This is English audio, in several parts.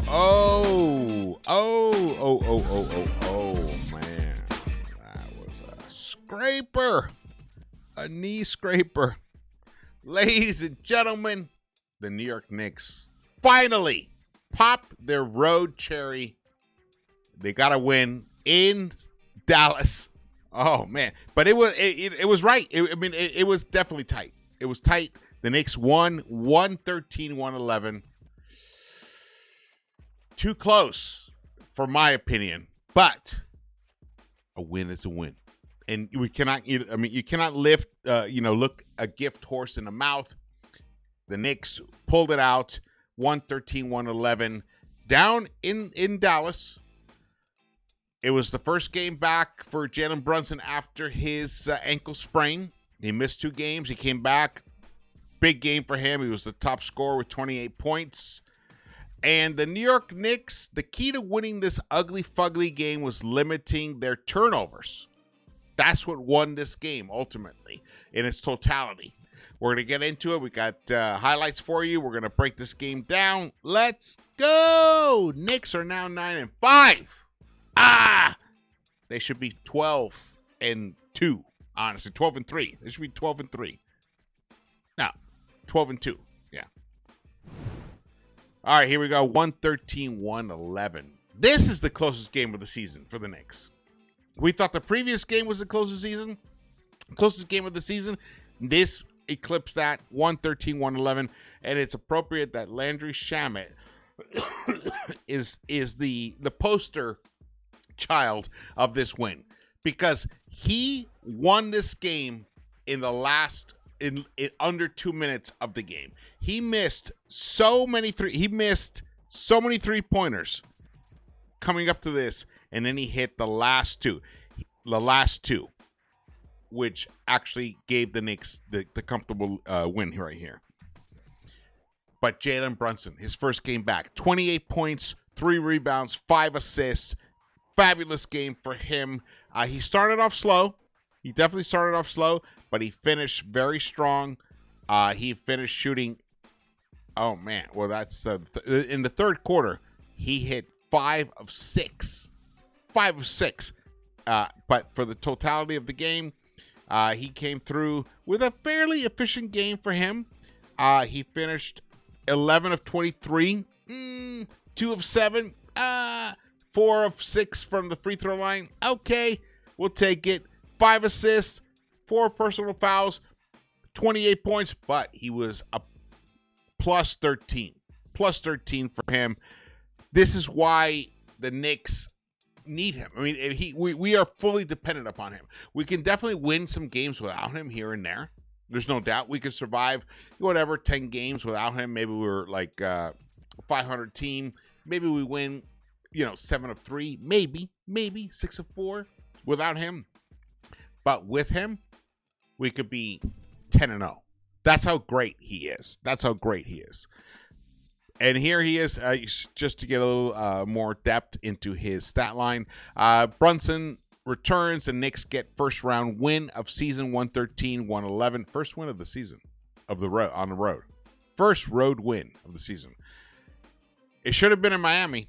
Man. That was a scraper. A knee scraper. Ladies and gentlemen, the New York Knicks finally pop their road cherry. They got to win in Dallas. Oh, man. But it was right. It was definitely tight. It was tight. The Knicks won 113-111. Too close, for my opinion. But a win is a win. And you cannot lift, look a gift horse in the mouth. The Knicks pulled it out, 113-111, down in Dallas. It was the first game back for Jalen Brunson after his ankle sprain. He missed 2 games. He came back. Big game for him. He was the top scorer with 28 points. And the New York Knicks, the key to winning this ugly, fugly game was limiting their turnovers. That's what won this game, ultimately, in its totality. We're going to get into it. We got highlights for you. We're going to break this game down. Let's go! Knicks are now 9-5. They should be 12-2, honestly. 12-3. They should be 12-3. No, 12-2. Yeah. All right, here we go. 113-111. This is the closest game of the season for the Knicks. We thought the previous game was the closest game of the season. This eclipsed that, 113-111, and it's appropriate that Landry Shamet is the poster child of this win, because he won this game in the last in under 2 minutes of the game. He missed so many three-pointers coming up to this, and then he hit the last two, which actually gave the Knicks the comfortable win right here. But Jalen Brunson, his first game back, 28 points, 3 rebounds, 5 assists. Fabulous game for him. He started off slow. He definitely started off slow, but he finished very strong. He finished shooting. Oh, man. Well, that's in the third quarter, he hit 5 of 6. 5 of 6. But for the totality of the game, he came through with a fairly efficient game for him. He finished 11 of 23, 2 of 7, 4 of 6 from the free throw line. Okay, we'll take it. 5 assists, 4 personal fouls, 28 points, but he was a plus 13. Plus 13 for him. This is why the Knicks need him. I mean, we are fully dependent upon him. We can definitely win some games without him here and there. There's no doubt we could survive 10 games without him. Maybe we're like a 500 team. Maybe we win 7 of 3, maybe 6 of 4 without him. But with him, we could be 10-0. That's how great he is. And here he is, just to get a little more depth into his stat line. Brunson returns, and Knicks get first round win of season 113-111. First win of the season on the road. First road win of the season. It should have been in Miami,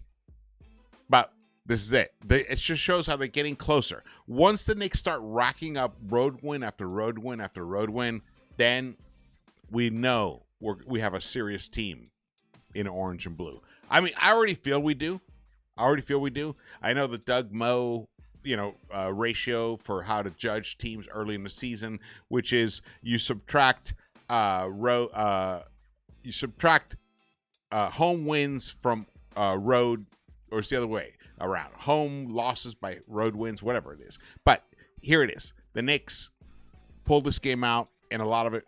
but this is it. It just shows how they're getting closer. Once the Knicks start racking up road win after road win after road win, then we know we have a serious team in orange and blue. I mean, I already feel we do. I know the Doug Moe, ratio for how to judge teams early in the season, which is you subtract home wins from road, or it's the other way around. Home losses by road wins, whatever it is. But here it is. The Knicks pulled this game out, and a lot of it,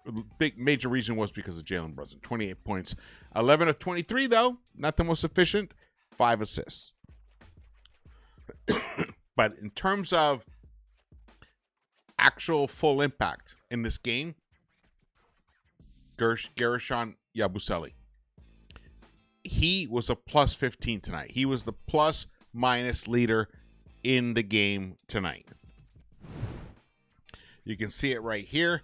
major reason was because of Jalen Brunson. 28 points. 11 of 23, though. Not the most efficient. 5 assists. But in terms of actual full impact in this game, Gershon Yabusele, he was a plus 15 tonight. He was the plus minus leader in the game tonight. You can see it right here.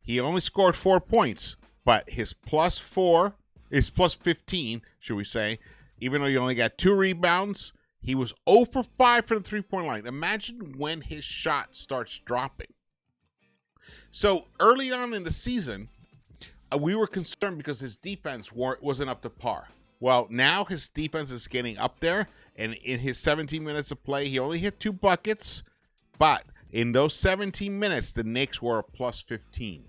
He only scored 4 points, but his plus 4 It's plus 15, should we say. Even though he only got 2 rebounds, he was 0 for 5 from the three-point line. Imagine when his shot starts dropping. So early on in the season, we were concerned because his defense wasn't up to par. Well, now his defense is getting up there, and in his 17 minutes of play, he only hit 2 buckets, but in those 17 minutes, the Knicks were a plus 15.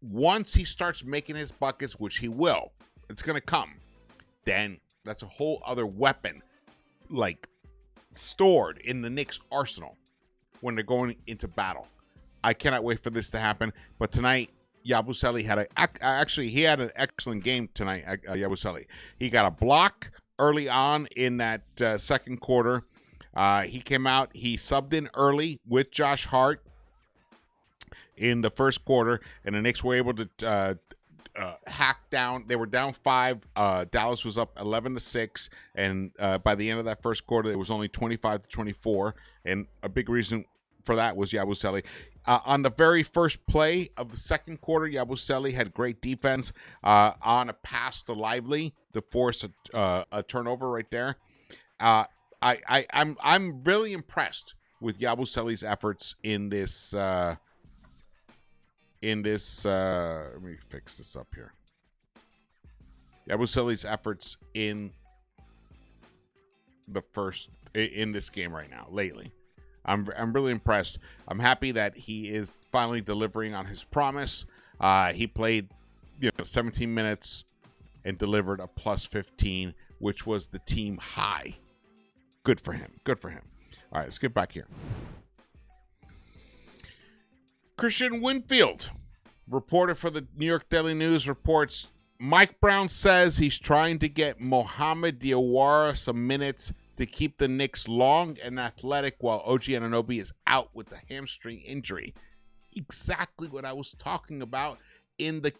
Once he starts making his buckets, which he will, it's going to come, then that's a whole other weapon, like, stored in the Knicks' arsenal when they're going into battle. I cannot wait for this to happen, but tonight, Yabusele had he had an excellent game tonight. Yabusele, he got a block early on in that second quarter. He came out, he subbed in early with Josh Hart in the first quarter, and the Knicks were able to hack down. They were down 5. Dallas was up 11-6, and by the end of that first quarter, it was only 25-24. And a big reason for that was Yabusele. On the very first play of the second quarter, Yabusele had great defense on a pass to Lively to force a turnover right there. I'm really impressed with Yabusele's efforts in this. Let me fix this up here. Yabusele's efforts in this game right now lately. I'm really impressed. I'm happy that he is finally delivering on his promise. He played 17 minutes and delivered a plus 15, which was the team high. Good for him. Good for him. All right, let's get back here. Christian Winfield, reporter for the New York Daily News, reports Mike Brown says he's trying to get Mohamed Diawara some minutes to keep the Knicks long and athletic while OG Anunoby is out with the hamstring injury. Exactly what I was talking about in the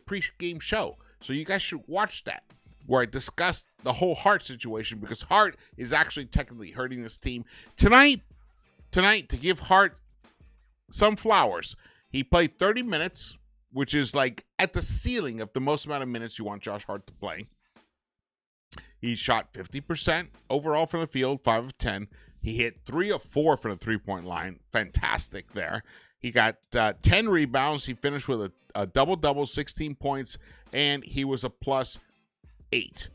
pre-game show. So you guys should watch that, where I discussed the whole Hart situation, because Hart is actually technically hurting this team. Tonight, to give Hart some flowers, he played 30 minutes, which is like at the ceiling of the most amount of minutes you want Josh Hart to play. He shot 50% overall from the field, 5 of 10. He hit 3 of 4 from the three-point line. Fantastic there. He got 10 rebounds. He finished with a double-double, 16 points, and he was a plus 8.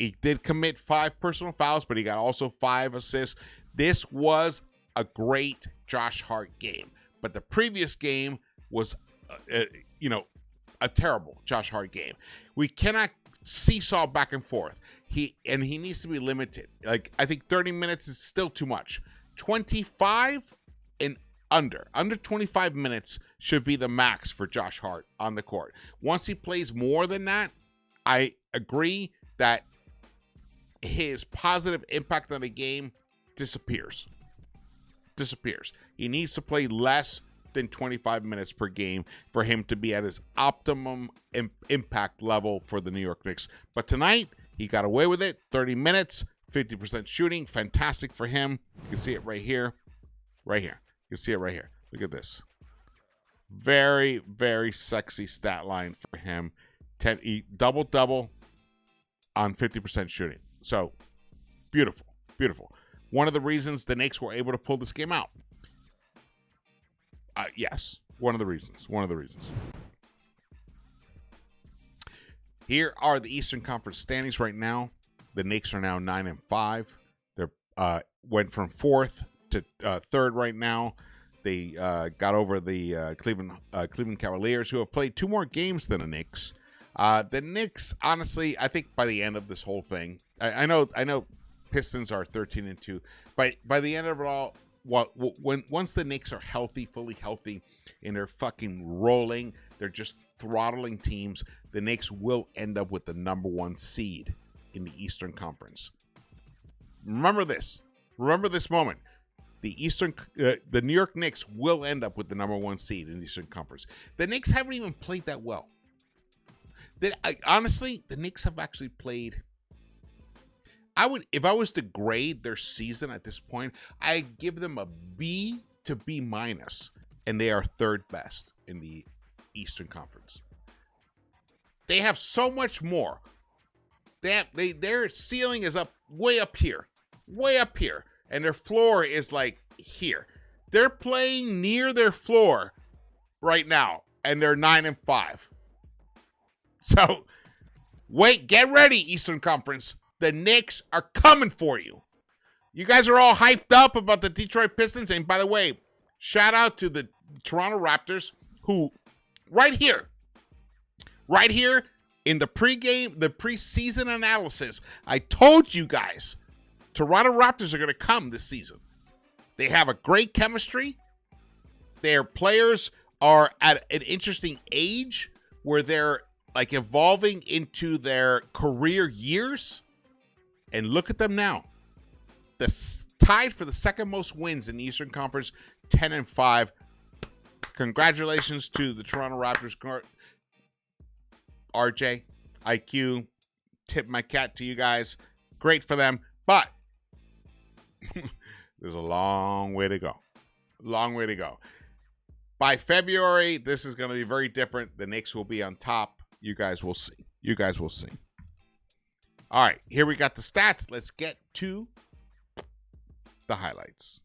He did commit 5 personal fouls, but he got also 5 assists. This was a great Josh Hart game. But the previous game was, a terrible Josh Hart game. We cannot seesaw back and forth. He needs to be limited. Like, I think 30 minutes is still too much. 25 and under 25 minutes should be the max for Josh Hart on the court. Once he plays more than that, I agree that his positive impact on the game disappears. He needs to play less than 25 minutes per game for him to be at his optimum impact level for the New York Knicks. But tonight, he got away with it. 30 minutes, 50% shooting. Fantastic for him. You can see it right here. Right here. You can see it right here. Look at this. Very, very sexy stat line for him. Double-double on 50% shooting. So, beautiful. Beautiful. One of the reasons the Knicks were able to pull this game out. Yes, one of the reasons. Here are the Eastern Conference standings right now. The Knicks are now 9-5. They're went from 4th to 3rd right now. They got over the Cleveland Cavaliers, who have played 2 more games than the Knicks. The Knicks, honestly, I think by the end of this whole thing, I know Pistons are 13-2, but by the end of it all, once the Knicks are healthy, fully healthy, and they're fucking rolling, they're just throttling teams, the Knicks will end up with the number 1 seed in the Eastern Conference. Remember this moment. The New York Knicks will end up with the number 1 seed in the Eastern Conference. The Knicks haven't even played that well. Honestly, the Knicks have actually played. If I was to grade their season at this point, I'd give them a B to B minus, and they are 3rd best in the Eastern Conference. They have so much more. Their ceiling is way up here, and their floor is like here. They're playing near their floor right now, and they're 9-5. So, get ready, Eastern Conference. The Knicks are coming for you. You guys are all hyped up about the Detroit Pistons, and by the way, shout out to the Toronto Raptors, who right here in the preseason analysis, I told you guys, Toronto Raptors are going to come this season. They have a great chemistry. Their players are at an interesting age where they're like evolving into their career years. And look at them now. Tied for the second most wins in the Eastern Conference, 10-5. Congratulations to the Toronto Raptors. RJ, IQ, tip my cat to you guys. Great for them, but there's a long way to go. By February, this is going to be very different. The Knicks will be on top. You guys will see. All right, here we got the stats. Let's get to the highlights.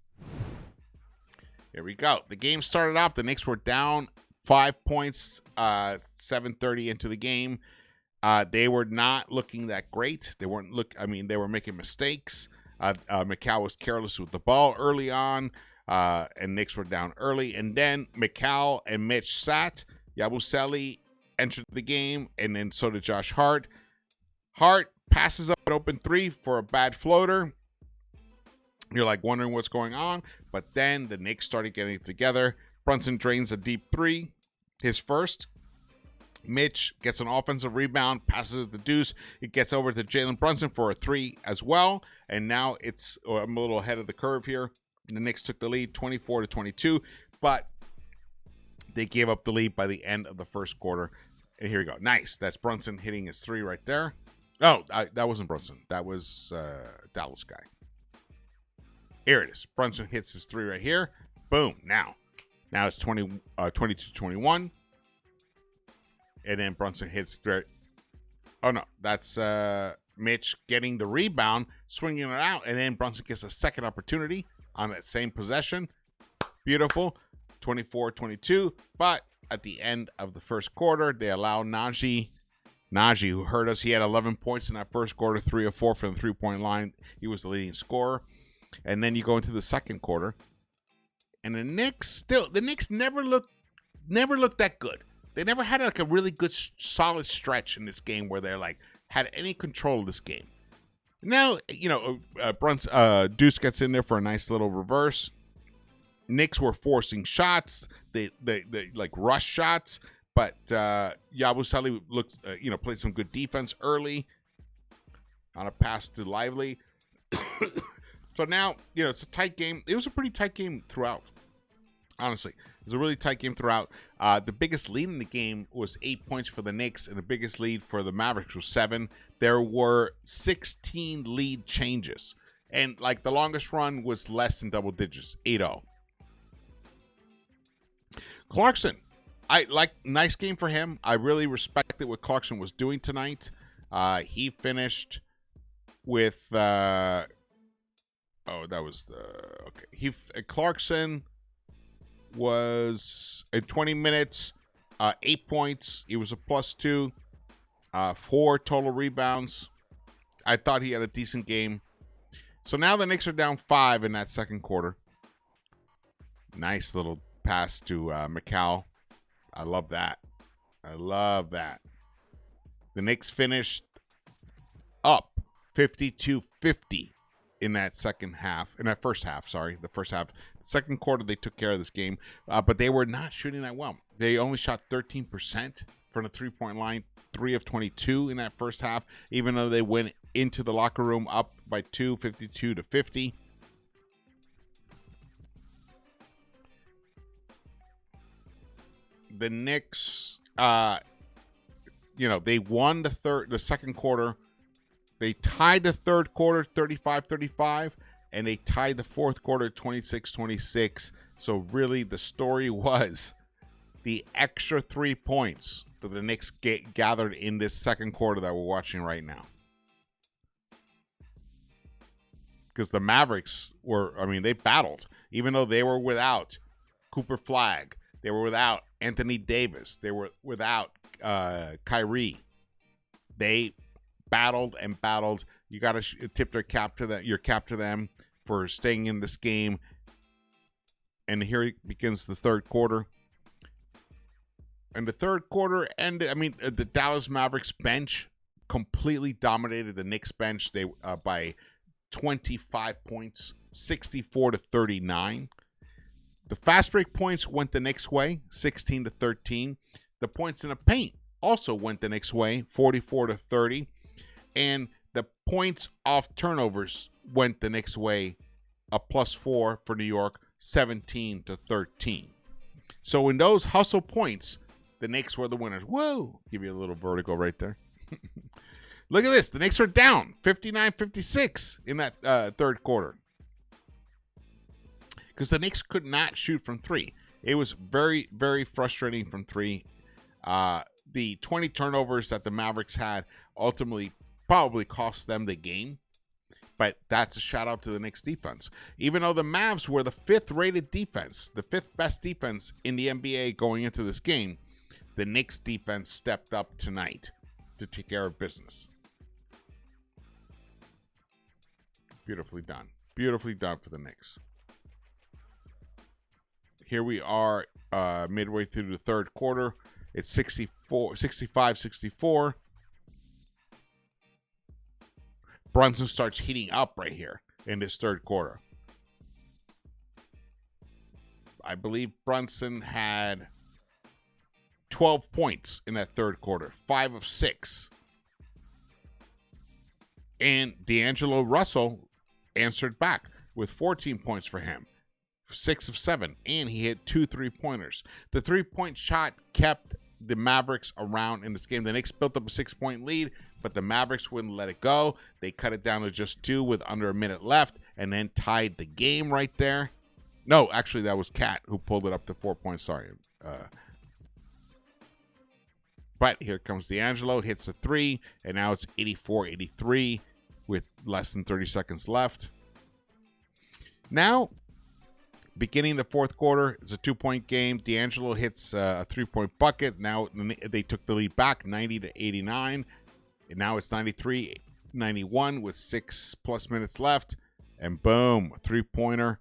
Here we go. The game started off. The Knicks were down 5 points, 7:30 into the game. They were not looking that great. They were making mistakes. McCall was careless with the ball early on, and Knicks were down early. And then McCall and Mitch sat. Yabusele entered the game, and then so did Josh Hart. Hart passes up an open three for a bad floater. You're like wondering what's going on, but then the Knicks started getting it together. Brunson drains a deep three, his first. Mitch gets an offensive rebound, passes it to Deuce. It gets over to Jalen Brunson for a three as well. And now I'm a little ahead of the curve here. The Knicks took the lead 24-22, but they gave up the lead by the end of the first quarter. And here we go. Nice. That's Brunson hitting his three right there. Oh, that wasn't Brunson. That was Dallas guy. Here it is. Brunson hits his three right here. Boom. Now it's 22-21. And then Brunson hits there. Oh, no. That's Mitch getting the rebound, swinging it out. And then Brunson gets a second opportunity on that same possession. Beautiful. 24-22. But at the end of the first quarter, they allow Najee, who hurt us. He had 11 points in that first quarter, 3 of 4 from the three-point line. He was the leading scorer. And then you go into the second quarter, and the Knicks never looked that good. They never had like a really good, solid stretch in this game where they're like had any control of this game. Now, Deuce gets in there for a nice little reverse. Knicks were forcing shots. They like rush shots, but Yabusele looked, played some good defense early on a pass to Lively. So now, it's a tight game. It was a pretty tight game throughout. Honestly, it was a really tight game throughout. The biggest lead in the game was 8 points for the Knicks, and the biggest lead for the Mavericks was 7. There were 16 lead changes, and like the longest run was less than double digits, 8-0. Clarkson, nice game for him. I really respected what Clarkson was doing tonight. He finished with Clarkson was in 20 minutes, 8 points. He was a +2, 4 total rebounds. I thought he had a decent game. So now the Knicks are down 5 in that second quarter. Nice little pass to McCall. I love that. The Knicks finished up 52-50 in that first half. The second quarter, they took care of this game, but they were not shooting that well. They only shot 13% from the three-point line, 3 of 22 in that first half, even though they went into the locker room up by 2, 52-50. The Knicks, they won the second quarter. They tied the third quarter 35-35, and they tied the fourth quarter 26-26. So really the story was the extra 3 points. that the Knicks gathered in this second quarter that we're watching right now. Because the Mavericks they battled. Even though they were without Cooper Flagg, they were without Anthony Davis, they were without Kyrie. They battled and battled. You got to tip your cap to them for staying in this game. And here begins the third quarter. And the third quarter ended. The Dallas Mavericks bench completely dominated the Knicks bench. They by 25 points, 64-39. The fast break points went the Knicks' way, 16-13. The points in the paint also went the Knicks' way, 44-30. And the points off turnovers went the Knicks' way, a +4 for New York, 17-13. So in those hustle points, the Knicks were the winners. Whoa! Give you a little vertigo right there. Look at this. The Knicks are down 59-56 in that third quarter. Because the Knicks could not shoot from three. It was very, very frustrating from three. The 20 turnovers that the Mavericks had ultimately probably cost them the game. But that's a shout out to the Knicks defense. Even though the Mavs were the 5th rated defense, the 5th best defense in the NBA going into this game, the Knicks defense stepped up tonight to take care of business. Beautifully done. Beautifully done for the Knicks. Here we are midway through the third quarter. It's 65-64. Brunson starts heating up right here in this third quarter. I believe Brunson had 12 points in that third quarter, 5 of 6. And D'Angelo Russell answered back with 14 points for him, 6 of 7, and he hit 2 3-pointers. The 3-point shot kept the Mavericks around in this game. The Knicks built up a 6-point lead, but the Mavericks wouldn't let it go. They cut it down to just 2 with under a minute left and then tied the game right there. No, actually, that was Cat who pulled it up to 4 points. Sorry. But here comes D'Angelo, hits a 3, and now it's 84-83 with less than 30 seconds left. Now, beginning the fourth quarter, it's a 2-point game. D'Angelo hits a 3-point bucket. Now they took the lead back 90-89. And now it's 93-91 with 6+ minutes left. And boom, a 3-pointer.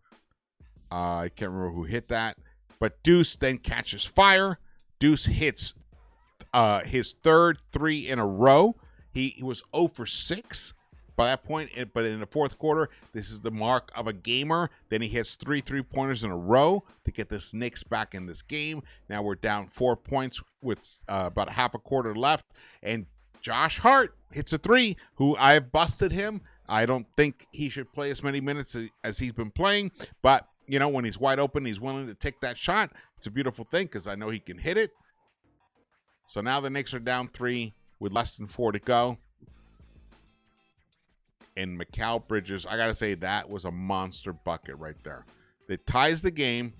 I can't remember who hit that. But Deuce then catches fire. Deuce hits his third 3 in a row. He was 0 for 6 by that point. But in the fourth quarter, this is the mark of a gamer. Then he hits 3 3-pointers in a row to get this Knicks back in this game. Now we're down 4 points with about half a quarter left. And Josh Hart hits a 3, who I have busted him. I don't think he should play as many minutes as he's been playing. But, you know, when he's wide open, he's willing to take that shot. It's a beautiful thing because I know he can hit it. So now the Knicks are down 3 with less than 4 to go. And Mikal Bridges, I got to say, that was a monster bucket right there. It ties the game.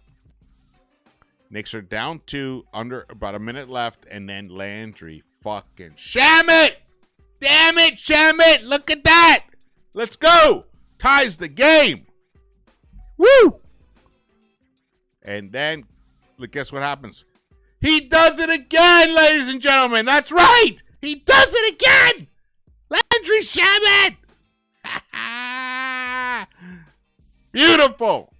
Knicks are down 2, under about a minute left, and then Landry fucking Shamet! Damn it, Shamet! Look at that! Let's go! Ties the game! Woo! And then, look, guess what happens? He does it again, ladies and gentlemen! That's right! He does it again! Landry Shamet! Beautiful!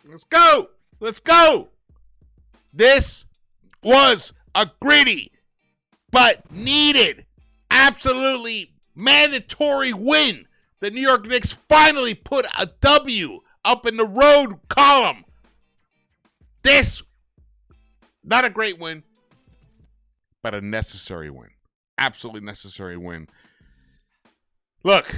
Let's go! Let's go! This was a gritty but needed, absolutely mandatory win. The New York Knicks finally put a W up in the road column. This, not a great win, but a necessary win. Absolutely necessary win. Look,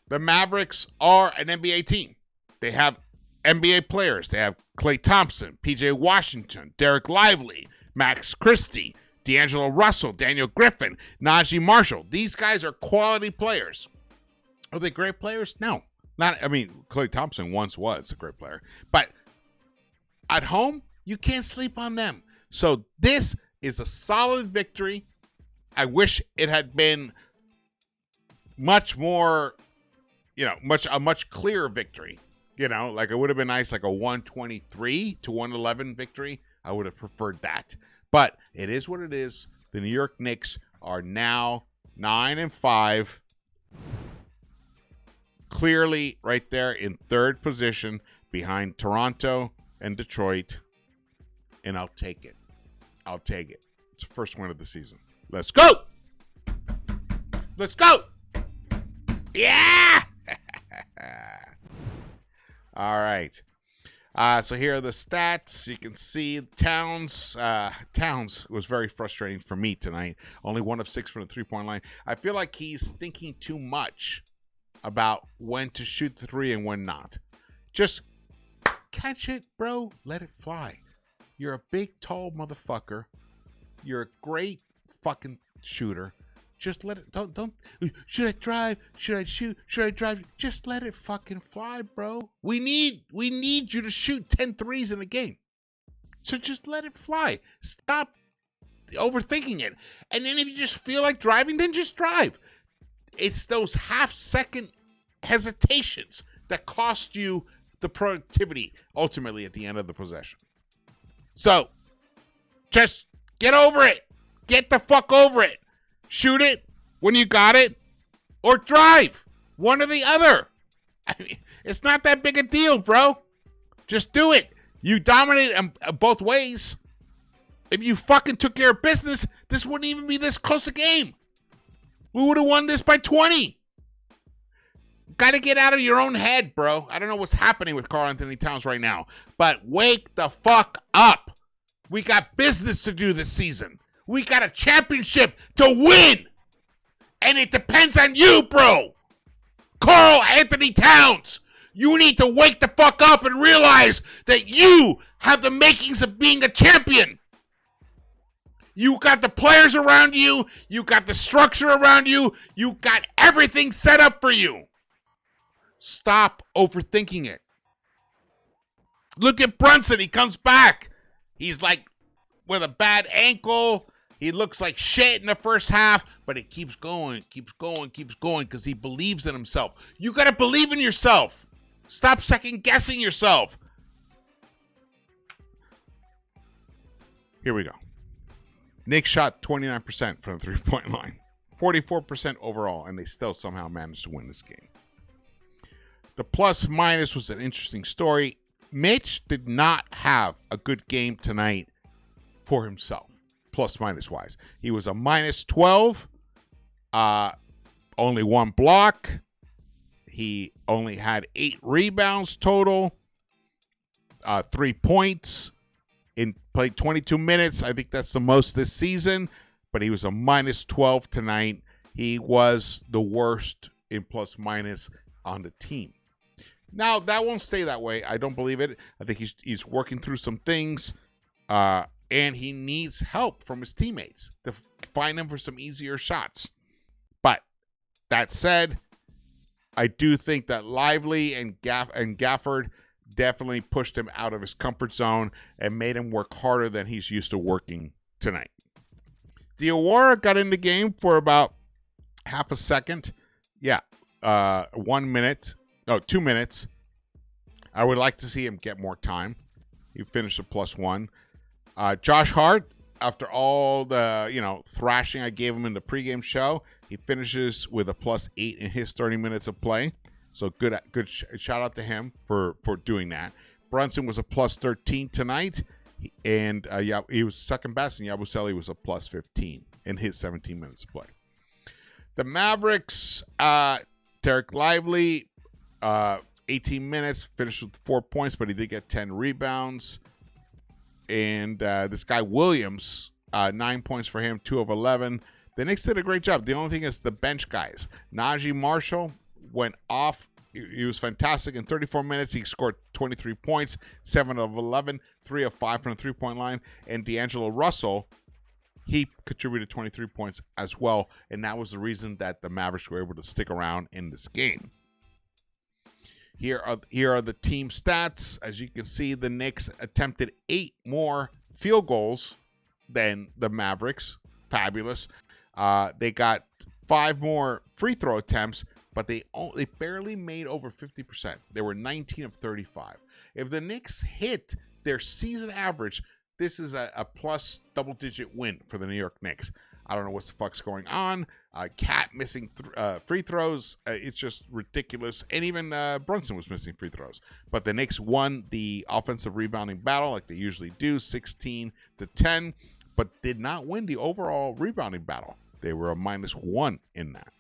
the Mavericks are an NBA team. They have NBA players. They have Klay Thompson, PJ Washington, Derek Lively, Max Christie, D'Angelo Russell, Daniel Griffin, Najee Marshall. These guys are quality players. Are they great players? No. Klay Thompson once was a great player. But at home, You can't sleep on them. So this is a solid victory. I wish it had been much more, a much clearer victory. Like it would have been nice, like a 123 to 111 victory. I would have preferred that. But it is what it is. The New York Knicks are now 9-5. Clearly right there in third position behind Toronto and Detroit. And I'll take it. It's the first win of the season. Let's go! Let's go! Yeah! All right. So here are the stats. You can see Towns was very frustrating for me tonight. Only 1 of 6 from the three-point line. I feel like he's thinking too much about when to shoot the three and when not. Just catch it, bro. Let it fly. You're a big, tall motherfucker. You're a great fucking shooter. Just let it, don't, should I drive? Should I shoot? Should I drive? Just let it fucking fly, bro. We need you to shoot 10 threes in a game. So just let it fly. Stop overthinking it. And then if you just feel like driving, then just drive. It's those half-second hesitations that cost you the productivity ultimately at the end of the possession. So just get over it. Get the fuck over it. Shoot it when you got it, or drive. One or the other. I mean, it's not that big a deal, bro. Just do it. You dominate both ways. If you fucking took care of business, this wouldn't even be this close a game. We would have won this by 20. Got to get out of your own head, bro. I don't know what's happening with Karl Anthony Towns right now, but wake the fuck up. We got business to do this season. We got a championship to win. And it depends on you, bro. Karl Anthony Towns. You need to wake the fuck up and realize that you have the makings of being a champion. You got the players around you. You got the structure around you. You got everything set up for you. Stop overthinking it. Look at Brunson. He comes back. He's like with a bad ankle. He looks like shit in the first half, but it keeps going because he believes in himself. You got to believe in yourself. Stop second-guessing yourself. Here we go. Knicks shot 29% from the three-point line, 44% overall, and they still somehow managed to win this game. The plus-minus was an interesting story. Mitch did not have a good game tonight for himself. Plus-minus wise. He was a minus 12, only 1 block. He only had 8 rebounds total, 3 points, played 22 minutes. I think that's the most this season, but he was a minus 12 tonight. He was the worst in plus-minus on the team. Now, that won't stay that way. I don't believe it. I think he's working through some things, and he needs help from his teammates to find him for some easier shots. But that said, I do think that Lively and Gafford definitely pushed him out of his comfort zone and made him work harder than he's used to working tonight. Diawara got in the game for about half a second. Yeah, 1 minute. No, 2 minutes. I would like to see him get more time. He finished a +1. Josh Hart, after all the thrashing I gave him in the pregame show, he finishes with a +8 in his 30 minutes of play. So good shout out to him for doing that. Brunson was a +13 tonight, and he was second best, and Yabusele was a +15 in his 17 minutes of play. The Mavericks, Derek Lively, 18 minutes, finished with 4 points, but he did get 10 rebounds. And this guy Williams, 9 points for him, 2 of 11. The Knicks did a great job. The only thing is the bench guys. Najee Marshall went off. He was fantastic. In 34 minutes, he scored 23 points, 7 of 11, 3 of 5 from the three-point line. And D'Angelo Russell, he contributed 23 points as well. And that was the reason that the Mavericks were able to stick around in this game. Here are the team stats. As you can see, the Knicks attempted 8 more field goals than the Mavericks. Fabulous. They got 5 more free throw attempts, but they barely made over 50%. They were 19 of 35. If the Knicks hit their season average, this is a plus double-digit win for the New York Knicks. I don't know what the fuck's going on. Cat missing free throws. It's just ridiculous. And even Brunson was missing free throws. But the Knicks won the offensive rebounding battle like they usually do, 16-10, but did not win the overall rebounding battle. They were a -1 in that.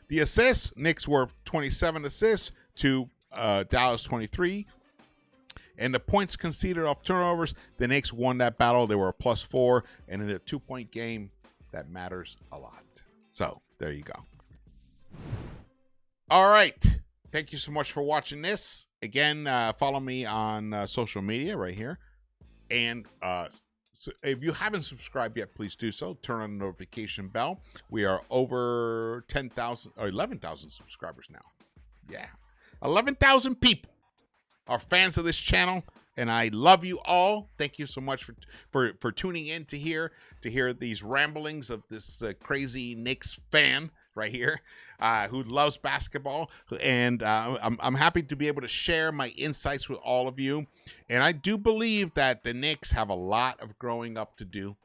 The assists, Knicks were 27 assists to Dallas 23. And the points conceded off turnovers, the Knicks won that battle. They were a +4. And in a 2-point game, that matters a lot. So, there you go. All right. Thank you so much for watching this. Again, follow me on social media right here. And so if you haven't subscribed yet, please do so. Turn on the notification bell. We are over 10,000 or 11,000 subscribers now. Yeah. 11,000 people are fans of this channel, and I love you all. Thank you so much for tuning in to hear these ramblings of this crazy Knicks fan right here who loves basketball. And I'm happy to be able to share my insights with all of you. And I do believe that the Knicks have a lot of growing up to do.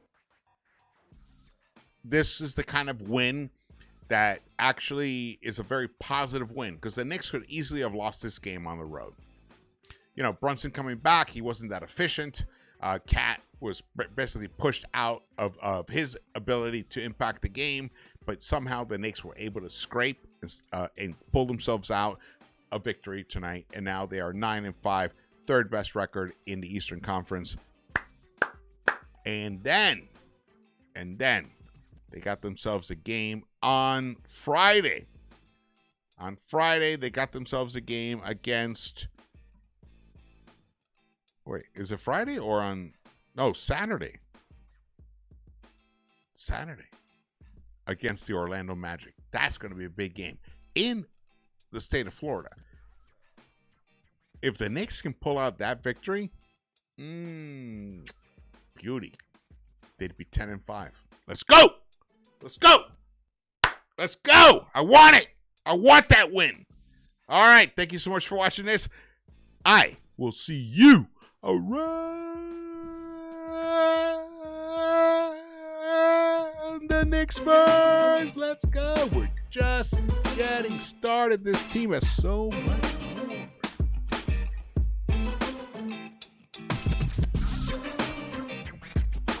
This is the kind of win that actually is a very positive win, because the Knicks could easily have lost this game on the road. You know, Brunson coming back, he wasn't that efficient. Cat was basically pushed out of his ability to impact the game, but somehow the Knicks were able to scrape and pull themselves out a victory tonight, and now they are 9-5, third best record in the Eastern Conference. And then they got themselves a game on Friday. On Friday, they got themselves a game against... Wait, is it Friday or on... No, Saturday. Saturday. Against the Orlando Magic. That's going to be a big game in the state of Florida. If the Knicks can pull out that victory, beauty. They'd be 10-5. Let's go! Let's go! Let's go! I want it! I want that win! All right, thank you so much for watching this. I will see you around the Knicks-Verse. Let's go. We're just getting started. This team has so much